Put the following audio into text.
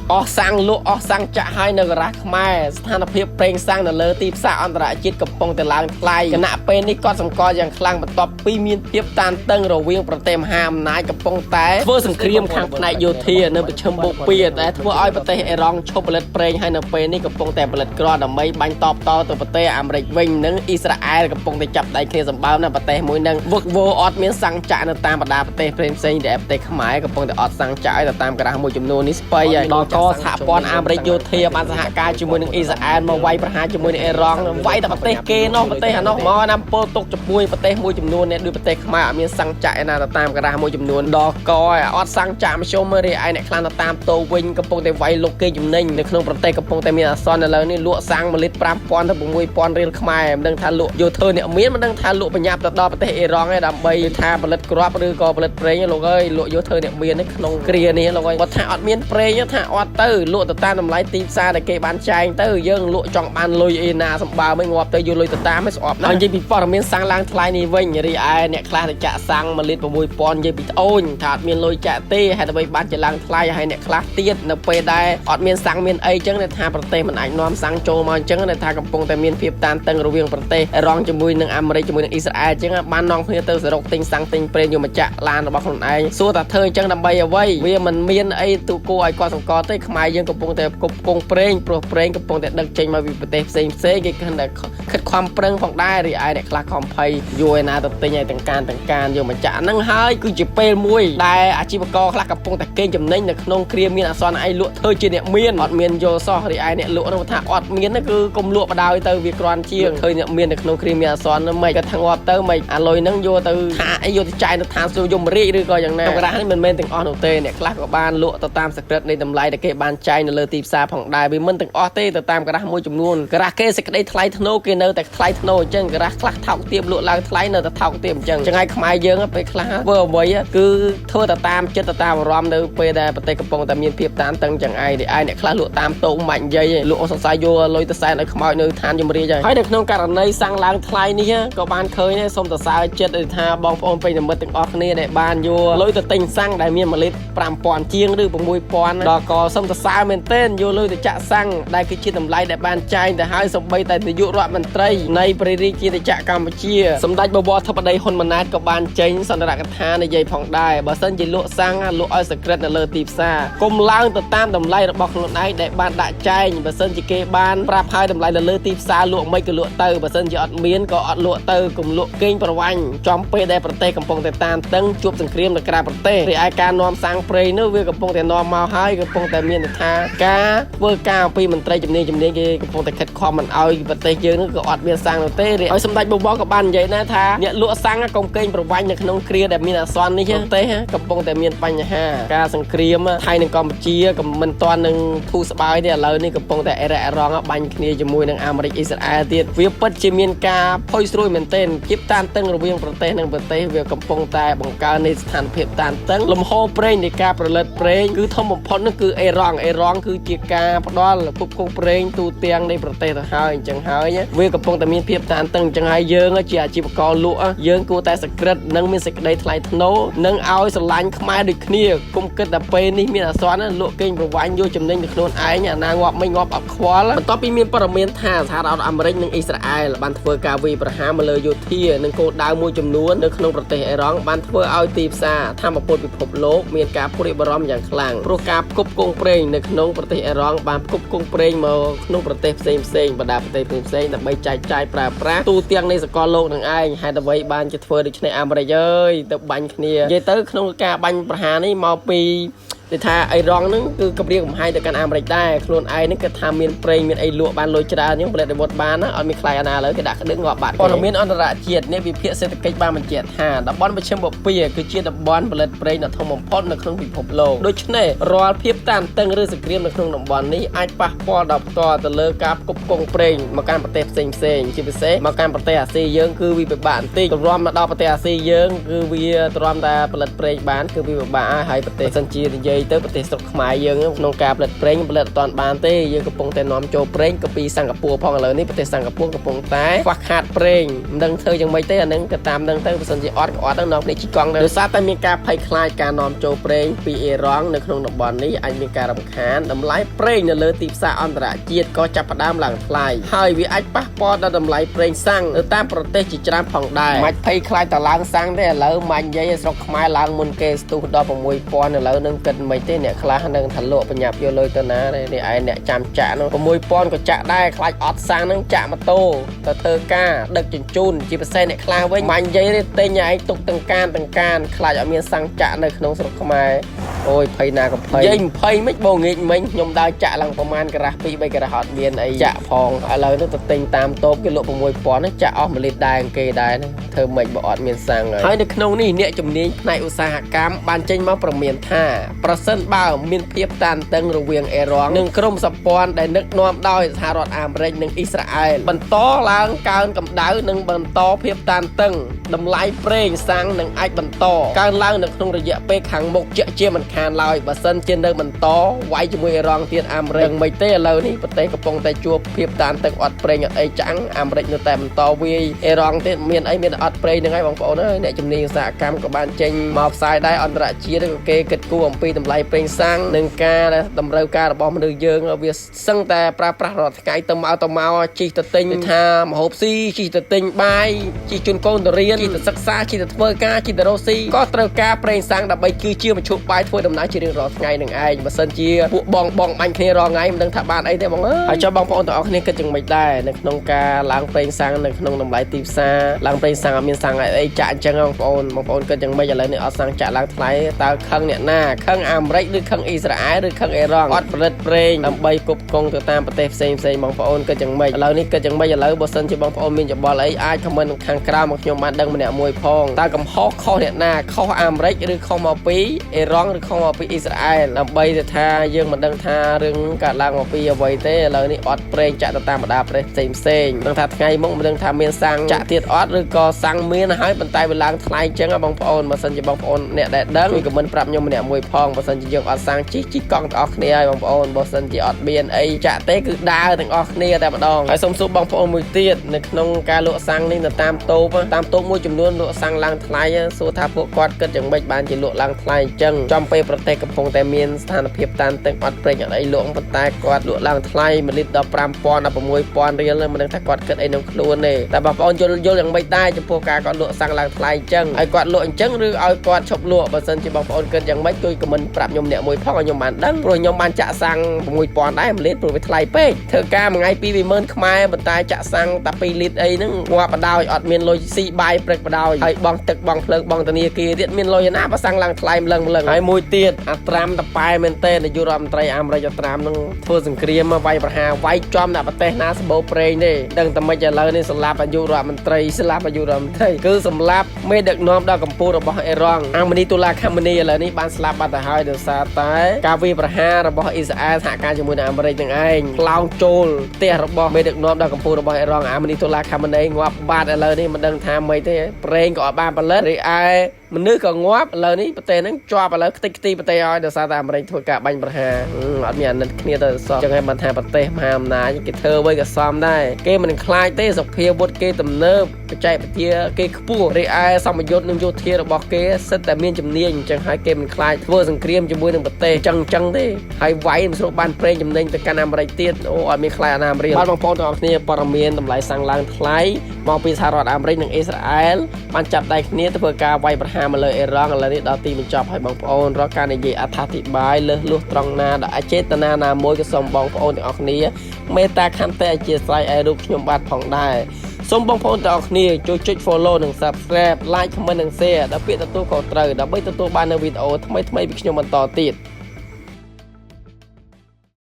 អស់សាំងលក់អស់សាំងចាក់ហើយនៅការ៉ាខ្មែរស្ថានភាពប្រេងសាំងនៅលើទីផ្សារអន្តរជាតិកំពុងតែឡើងថ្លៃគណៈពេលនេះក៏សម្គាល់យ៉ាងខ្លាំងបន្ទាប់ពីមានភាពតានតឹងរវាងប្រទេសមហាអំណាចកំពុងតែធ្វើសង្គ្រាមខាងផ្នែកយោធានៅប្រជុំបូព៌ាដែលធ្វើឲ្យប្រទេសអ៊ីរ៉ង់ឈប់ផលិតប្រេងហើយនៅពេលនេះកំពុងតែផលិតក្រដើម្បីបាញ់តបតទៅប្រទេសអាមេរិកវិញនិងអ៊ីស្រាអែលកំពុងតែចាប់ដៃគ្នាសម្បើមនៅប្រទេសមួយនឹងវឹកវរអត់មានសាំងចាក់នៅតាមបណ្ដាប្រទេសផ្សេងៗដែលប្រទេសខ្មែរកំពុងតែអត់សាំងចាក់ទៅតាមក្រាស់មួយចំនួននេះស្បៃហើយដល់ក៏សហព័ន្ធអាមេរិកយោធាបានសហការជាមួយនឹងអ៊ីស្រាអែលមកវាយប្រហារជាមួយនឹងអ៊ីរ៉ង់វាយតែប្រទេសគេនោះប្រទេសអានោះមកណាំពលទុកជាមួយប្រទេសមួយចំនួននេះដូចប្រទេសខ្មែរអត់មានសាំងចាក់ឯណាទៅតាមក្រាស់មួយចំនួនដល់ក៏អត់សាំងចាក់មធ្យមរីឯអ្នកខ្លះទៅតាមតូវិញកំពុងតែវាយលុកគេចំណេញនៅក្នុងប្រទេសកំពុងតែមានអាសន្នឥឡូវនេះលក់សាំង1លីត្រ5000ទៅ6000រៀលខ្មែរមិនដឹងថាលក់យោធាអ្នកមានមិនដឹងថាលក់បញ្ញាប់ទៅដល់ប្រទេសអ៊ីរ៉ង់ឯដើម្បីថាផលិតគ្រាប់ឬក៏ផលិតប្រេងលោកអើយលក់យោធាអ្នកមាននេះក្នុងគ្រានេះលោកអើយបើថាអត់មានប្រេងថាអត់ទៅលក់ទៅតាមតម្លៃទីផ្សារដែលគេបានចែងទៅយើងលក់ចង់បានលុយអីណាសម្បើមិនងាប់ទៅយកលុយទៅតាមមិនស្អប់ណាស់និយាយពីព័ត៌មានសាំងឡើងថ្លៃនេះវិញរីឯអ្នកខ្លះទៅចាក់សាំង1លីត្រ6000និយាយពីត្អូញថាអត់មានលុយចាក់ទេហេតុអ្វីបានជាឡើងថ្លៃហើយអ្នកខ្លះទៀតនៅពេលដែលអត់មានសាំងមានអីចឹងថាប្រទេសមិនអាចនាំសាំងចូលមកអញ្ចឹងថាកំពុងតែមានភាពតានតឹងរវាងប្រទេសអ៊ីរ៉ង់ជាមួយនឹងអាមេរិកជាមួយនឹងអ៊ីស្រាអែលអញ្ចឹងបាននាំគ្នាទៅសរុបទិញសាំងទិញប្រេងយកមកចាក់ឡានរបស់ខ្លួនឯងសួរថាធ្វើអញ្ចឹងដើម្បីអ្វីវាមិនមានអីទូគួរឲ្យគាត់សង្កត់ទេខ្មែរយើងកំពុងតែគប់គង់ប្រេងព្រោះប្រេងកំពុងតែដឹកចេញមកពីប្រទេសផ្សេងគេគិតតែខិតខំប្រឹងផងដែររីឯអ្នកខ្លះខំភ័យយកឯណាទៅទិញឲ្យទាំងការយកមកចាក់ហ្នឹងហើយគឺជាពេលមួយដែលអាជីវករខ្លះកំពុងតែកេងចំណេញនៅក្នុងគ្រាមានអាសន្នឯងលក់ធ្វើជាអ្នកមានអត់មានយកសោះរីឯអ្នកលក់នោះថាអត់មានគឺកុំលក់បដ ដោយទៅវាក្រាន់ជាងឃើញអ្នកមាននៅក្នុងគ្រាមានអាសន្នមិនគាត់ថាងាប់ទៅមិនអាលុយហ្នឹងយកទៅថាអីយកទៅចាយនៅឋានសួគ៌យមរាជឬក៏យ៉ាងណាកានេះមិនមែនទាំងអស់នោះទេអ្នកខ្លះក៏បានលក់ទៅតាមសក្តិនៃតម្លៃដែលគេបានចាយនៅលើទីផ្សារផងដែរវាមិនទាំងអស់ទេទៅតាមក្រាស់មួយចំនួនក្រាស់គេសេចក្តីថ្លៃធ្នូគេនៅតែថ្លៃធ្នូអញ្ចឹងក្រាស់ខ្លះថោកទាបលក់ឡើងថ្លៃនៅតែថោកទាបអញ្ចឹងចឹងហើយខ្មែរយើងពេលខ្លះធ្វើអ្វីគឺធ្វើទៅតាមចិត្តទៅតាមអារម្មណ៍នៅពេលដែលប្រទេសកំពុងតែមានភាពតានតឹងចឹងឯងអ្នកខ្លះលក់តាមតោងមិននិយាយលក់សរសៃយកលុយទៅសែនឲ្យខ្មោចនៅឋានយមរាជហើយនៅក្នុងករណីសាំងឡើងថ្លៃនេះក៏បានឃើញដែរសូមសរសើរចិត្តថាបងប្អូនប្រិយមិត្តទាំងអស់គ្នាដែលបានយកលុយទៅទិញសាំងដែលមាន1លីត្រ5000ជាងឬ6000ដល់ក៏សូមសរសើរមែនទែនយកលុយទៅចាក់សាំងដែលគឺជាតម្លៃដែលបានចែងទៅហើយសូម្បីតែនាយករដ្ឋមន្ត្រីនៃព្រះរាជាណាចក្រកម្ពុជាសម្ដេចបវរធិបតីហ៊ុនម៉ាណែតក៏បានចេញសន្ទរកថានិយាយផងដែរបើសិនជាលក់សាំងលក់ឲ្យសក្តិនៅលើទីផ្សារកុំឡើងទៅតាមតម្លៃរបស់ខ្លួនឯងដែលបានដាក់ចែងបើសិនជាគេបានប្រាប់ឲ្យតម្លៃនៅលើទីផ្សារលក់មិនក៏លក់ទៅបើសិនជាអត់មានក៏អត់លក់ទៅកុំលក់កេងប្រវាញ់ចំពេលដែលប្រទេសកំពុងតែតានតឹងជួបសង្គ្រាមនៅក្រៅប្រទេសរីឯការនាំសាំងព្រៃនោះវាកំពុងតែនាំមកហើយកំពុងតែមានថាការធ្វើការពីមន្ត្រីជំនាញគេកំពុងតែខិតខំមិនឲ្យប្រទេសយើងនោះក៏អត់មានសាំងនោះទេហើយសម្ដេចបវរក៏បាននិយាយដែរថាអ្នកលក់សាំងកុំកេងប្រវាញ់នៅក្នុងគ្រាដែលមានអាសន្ននេះទេកំពុងតែមានបញ្ហាការសង្គ្រាមថៃនិងកម្ពុជាក៏មិនទាន់នឹងធូរស្បើយទេឥឡូវនេះកំពុងតែអេរ៉ារ៉ង់បាញ់គ្នាជាមួយនឹងអាមេរិកអ៊ីស្រាអែលទៀតវាពិតជាមានការផុយស្រួយមែនទែនភាពតានតឹងរវាងប្រទេសនិងប្រទេសវាកំពុងតែបង្កើននៃស្ថានភាពតានតឹងលំហូរប្រេងនៃការផលិតប្រេងគឺធំបំផុតនោះគឺអេរ៉ង់គឺជាការផ្ដល់ផ្គប់ផ្គង់ប្រេងទូទាំងនៃប្រទេសទៅហើយអញ្ចឹងហើយវាកំពុងតែមានភាពតានតឹងអញ្ចឹងហើយយើងជាអាជីវករលក់យើងគួរតែសក្តិនិងមានសេចក្តីថ្លៃថ្នូរនិងឲ្យស្រឡាញ់ខ្មែរដូចគ្នាគុំគិតតែពេលនេះមានអាសន្នលក់កេងប្រវាញ់យកចំណេញទៅខ្លួនឯងអាណាងាប់មិនងាប់អត់ខ្វល់បន្ទាប់ពីមានព័ត៌មានថាសហរដ្ឋអាមេរិកនិងអ៊ីស្រាអែលបានធ្វើការវាយប្រហារមកលើយោធានិងគោលដៅមួយចំនួននៅក្នុងប្រទេសអ៊ីរ៉ង់បានធ្វើឲ្យទីផ្សារថាមពលពិភពលោកមានការព្រួយបារម្ភយ៉ាងខ្លាំងព្រោះការផ្គប់ផ្គង់ប្រេងនៅក្នុងប្រទេសអ៊ីរ៉ង់បានផ្គប់ផ្គង់ប្រេងមកក្នុងប្រទេសផ្សេងបណ្ដាប្រទេសផ្សេងដើម្បីចែកចាយប្រើប្រាស់ទូទាំងនៃសកលលោកនឹងឯងហេតុអ្វីបានជាធ្វើដូច្នេះអាមេរិកអើយទៅបាញ់គ្នានិយាយទៅក្នុងការបាញ់ប្រហារនេះមកពីតែថាអ៊ីរ៉ង់ហ្នឹងគឺគម្រាមកំហែងទៅកាន់អាមេរិកដែរខ្លួនឯងហ្នឹងគាត់ថាមានប្រេងមានអីលក់បានលុយច្រើនអញ្ចឹងផលិតវត្តបានណាអត់មានខ្លាយអាណាលើគេដាក់ក្តឹងងាប់បាត់ព័ត៌មានអន្តរជាតិនេះវិភាគសេដ្ឋកិច្ចបានបញ្ជាក់ថាតំបន់មជ្ឈិមបូព៌ាគឺជាតំបន់ផលិតប្រេងដ៏ធំបំផុតនៅក្នុងពិភពលោកដូច្នេះរាល់ភាពតានតឹងឬសង្គ្រាមនៅក្នុងតំបន់នេះអាចប៉ះពាល់ដល់ផ្ទាល់ទៅលើការផ្គប់ផ្គង់ប្រេងមកកាន់ប្រទេសផ្សេងជាពិសេសមកកាន់ប្រទេសអាស៊ីយើងគឺវាពិបាកបន្តិចទម្រាំមកដល់ប្រទេសអាស៊ីយើងគឺវាទ្រាំតែផលិតប្រេងបានគឺវាពិបាកហើយប្រទេសសិនជានិយាយ ទៅប្រទេសស្រុកខ្មែរយើងក្នុងការផលិតប្រេងផលិតអត់បានទេយើងកំពុងតែនាំចូលប្រេងក៏ពីសិង្ហបុរីផងឥឡូវនេះប្រទេសសិង្ហបុរីកំពុងតែខ្វះខាតប្រេងមិនដឹងធ្វើយ៉ាងម៉េចទេអានឹងក៏តាមដឹងទៅបើសិនជាអត់ក៏អត់ដល់នាំគ្នាជីកង់ដោយសារតែមានការភ័យខ្លាចការនាំចូលប្រេងពីអ៊ីរ៉ង់នៅក្នុងតំបន់នេះអាចមានការរំខានតម្លៃប្រេងនៅលើទីផ្សារអន្តរជាតិក៏ចាប់ផ្ដើមឡើងថ្លៃហើយវាអាចប៉ះពាល់ដល់តម្លៃប្រេងសាំងនៅតាមប្រទេសជាច្រើនផងដែរមិនភ័យខ្លាចតឡើងសាំងទេឥឡូវមិននិយាយស្រុកខ្មែរឡើងមុនគេស្ទុះដល់ 6000 ឥឡូវនឹងគិតមិនទេអ្នកខ្លះនឹងថាលក់បញ្ញាប់យកលុយទៅណានេះឯងអ្នកចាំចាក់នោះ 6000 ក៏ចាក់ដែរខ្លាចអត់សាំងនឹងចាក់ម៉ូតូទៅធ្វើការដឹកជញ្ជូនជាពិសេសអ្នកខ្លះវិញមិននិយាយទេទិញឯងទុកទាំងកានខ្លាចអត់មានសាំងចាក់នៅក្នុងស្រុកខ្មែរអូយភ័យណាក៏ភ័យនិយាយ20មិនបងងាកមិញខ្ញុំដើរចាក់ឡើងប្រហែលការ៉ាស់ 2-3 ការ៉ាស់អត់មានអីចាក់ផងឥឡូវនេះទៅទិញតាមតូបគេលក់ 6000 ហ្នឹងចាក់អស់1លីត្រដែរគេដែរធ្វើមិនបើអត់មានសាំងហើយនៅក្នុងនេះអ្នកជំនាញផ្នែកឧស្សាហកម្មបានចេញមកប្រមានថាប្រសិនបើមានភាពតានតឹងរវាងអ៊ីរ៉ង់និងក្រុមសម្ព័ន្ធដែលនឹកនាំដោយសហរដ្ឋអាមេរិកនិងអ៊ីស្រាអែលបន្តឡើងកើនកម្ដៅនិងបន្តភាពតានតឹងតម្លៃប្រេងសាំងនឹងអាចបន្តកើនឡើងនៅក្នុងរយៈពេលខាងមុខជាមិនខានឡើយបើសិនជានៅបន្តវាយជាមួយអ៊ីរ៉ង់ទៀតអាមេរិកមិនទេឥឡូវនេះប្រទេសកំពុងតែជួបភាពតានតឹងអត់ប្រេងអត់អីចាំងអាមេរិកនៅតែបន្តវាយអ៊ីរ៉ង់ទៀតមានអីមានអត់ប្រេងហ្នឹងហើយបងប្អូនអើយអ្នកជំនាញឧស្សាហកម្មក៏បានចេញមកផ្សាយដែរអន្តរជាតិក៏គេគិតគូរអំពីតម្លៃប្រេងសាំងនិងការតម្រូវការរបស់មនុស្សយើងវាសឹងតែប្រើប្រាស់រាល់ថ្ងៃទៅមកជិះទៅទិញថាមហូបស៊ីជិះទៅទិញបាយជិះជូនកូនទៅរៀនជិះទៅសិក្សាជិះទៅធ្វើការជិះទៅរកស៊ីក៏ត្រូវការប្រេងសាំងដើម្បីគឺជាមធ្យោបាយធ្វើដំណើរជារៀងរាល់ថ្ងៃនឹងឯងបើសិនជាពួកបងបាញ់គ្នារាល់ថ្ងៃមិនដឹងថាបានអីទេបងអើយហើយចុះបងប្អូនទាំងអស់គ្នាគិតយ៉ាងម៉េចដែរនៅក្នុងការឡើងប្រេងសាំងនៅក្នុងតម្លៃទីផ្សារឡើងប្រេងសាំងអត់មានសាំងអីចាក់អញ្ចឹងបងប្អូនគិតយ៉ាងម៉េចឥឡូវនេះអត់សាំងចាក់ឡើងថ្លៃតើខឹងអ្នកណាខឹងអាមេរិកឬខឹងអ៊ីស្រាអែលឬខឹងអ៊ីរ៉ង់អត់ផលិតប្រេងដើម្បីផ្គត់ផ្គង់ទៅតាមប្រទេសផ្សេងបងប្អូនគិតយ៉ាងម៉េចឥឡូវនេះគិតយ៉ាងម៉េចឥឡូវបើសិនជាបងប្អូនមានយោបល់អីអាចខមមិនខាងក្រៅមកខ្ញុំបានដឹងម្នាក់មួយផងតើកំហុសខុសអ្នកណាខុសអាមេរិកឬខុសមកពីអ៊ីរ៉ង់ឬខុសមកពីអ៊ីស្រាអែលដើម្បីទៅថាយើងមិនដឹងថារឿងកើតឡើងមកពីអ្វីទេឥឡូវនេះអត់ប្រេងចាក់ទៅតាមបណ្ដាប្រទេសផ្សេងដឹងថាថ្ងៃមុខមិនដឹងថាមានសាំងចាក់ទៀតអត់ឬក៏សាំងមានហើយប៉ុន្តែវាឡើងថ្លៃអញ្ចឹងបងប្អូនបើសិនជាបងប្អូនអ្នកដែលដឹងជួយខមមិនប្រាប់ខ្ញុំម្នាក់មួយផងបើសិនជាយើងអត់សាំងជីកង់ទាំងអស់គ្នាហើយបងប្អូនបើសិនជាអត់មានអីចាក់ទេគឺដើរទាំងអស់គ្នាតែម្ដងហើយសូមសួរបងប្អូនមួយទៀតនៅក្នុងការលក់សាំងនេះនៅតាមតូបមួយចំនួនលក់សាំងឡើងថ្លៃសួរថាពួកគាត់គិតយ៉ាងម៉េចបានជាលក់ឡើងថ្លៃអញ្ចឹងចំពេលប្រទេសកំពុងតែមានស្ថានភាពតានតឹងអត់ប្រេងអត់អីលក់ប៉ុន្តែគាត់លក់ឡើងថ្លៃ1លីត្រដល់ 5000 ដល់ 6000 រៀលមិនដឹងថាគាត់គិតអីក្នុងខ្លួនទេតែបងប្អូនយល់យ៉ាងម៉េចដែរចំពោះការគាត់លក់សាំងឡើងថ្លៃអញ្ចឹងហើយគាត់លក់អញ្ចឹងឬឲ្យគាត់ឈប់លក់បើសិនជាបងប្អូនគិតយ៉ាងម៉េចជួយខមមិនប្រាប់ខ្ញុំអ្នកមួយផងឲ្យខ្ញុំបានដឹងព្រោះខ្ញុំបានចាក់សាំង 6000 ដែរ1លីត្រព្រោះវាថ្លៃពេកធ្វើការមួយថ្ងៃ 2-20000 ខ្មែរប៉ុន្តែចាក់សាំងតែ 2 លីត្រអីហ្នឹងងាប់បដ អត់មានលុយស៊ីបាយព្រឹកបដ ហើយបងទឹកបងភ្លើងបងធនាគារទៀតមានលុយណាបើសាំងឡើងថ្លៃម្លឹងហើយមួយទៀតអាត្រាំតប៉ែមែនទេនាយករដ្ឋមន្ត្រីអាមេរិកអាត្រាំនឹងធ្វើសង្គ្រាមមកវាយប្រហារវាយចំដាក់ប្រទេសណាសម្បូរប្រេងទេដឹងតែមិនឥឡូវនេះសម្លាប់នាយករដ្ឋមន្ត្រីគឺសម្លាប់មេដឹកនាំដ៏កម្ពុជារបស់អ៊ីរ៉ង់អាម៉ានីតុលាខាម៉ានីឥឡូវនេះបានស្លាប់បាត់ទៅហើយដោយសារតែការវាយប្រហាររបស់អ៊ីស្រាអែលសហការជាមួយនឹងអាមេរិកនឹងឯងក្លោងចូលផ្ទះរបស់មេដឹកនាំដ៏កម្ពុជារបស់អ៊ីរ៉ង់អាម៉ានីតុលាខាម៉ានីងាប់បាត់ឥឡូវនេះមិនដឹងថាម៉េចទេប្រេងក៏អត់បានផលិតរីឯមនុស្សក៏ងាប់ឥឡូវនេះប្រទេសហ្នឹងជាប់ឥឡូវខ្ទេចខ្ទីប្រទេសឲ្យដោយសារតែអាមេរិកធ្វើការបាញ់ប្រហារអត់មានអាណិតគ្នាទៅសោះចឹងហើយបានថាប្រទេសមហាអំណាចគេធ្វើអ្វីក៏សមដែរគេមិនខ្លាចទេសុភាវុធគេទំនើបបច្ចេកវិទ្យាគេខ្ពស់រីឯសម្ពយុទ្ធនិងយោធារបស់គេសិតតែមានជំនាញអញ្ចឹងហើយគេមិនខ្លាចធ្វើសង្គ្រាមជាមួយនឹងប្រទេសចឹងទេហើយវាយមិនស្រួលបានប្រេងចំណេញទៅកាន់អាមេរិកទៀតអូអត់មានខ្លាចអាណាអាមេរិកបាទបងប្អូនទាំងអស់គ្នាព័ត៌មានតម្លៃសាំងឡើងថ្លៃមកពីសហរដ្ឋអាមេរិកនិងអ៊ីស្រាអែលបានចាប់ដៃគ្នាធ្វើការវាយប្រហារមកលើអ៊ីរ៉ង់ឥឡូវនេះដល់ទីបញ្ចប់ហើយបងប្អូនរកការនិយាយអត្ថាធិប្បាយលើសលួសត្រង់ណាដល់អចេតនាណាមួយក៏សូមបងប្អូនទាំងអស់គ្នាមេត្តាខន្តីអធ្យាស្រ័យឲ្យរូបខ្ញុំបាទផងដែរសូមបងប្អូនទាំងអស់គ្នាជួយចុច follow និង subscribe like comment និង share ដល់ពាក្យទទួលខុសត្រូវដើម្បីទទួលបាននូវវីដេអូថ្មីៗពីខ្ញុំបន្តទៀត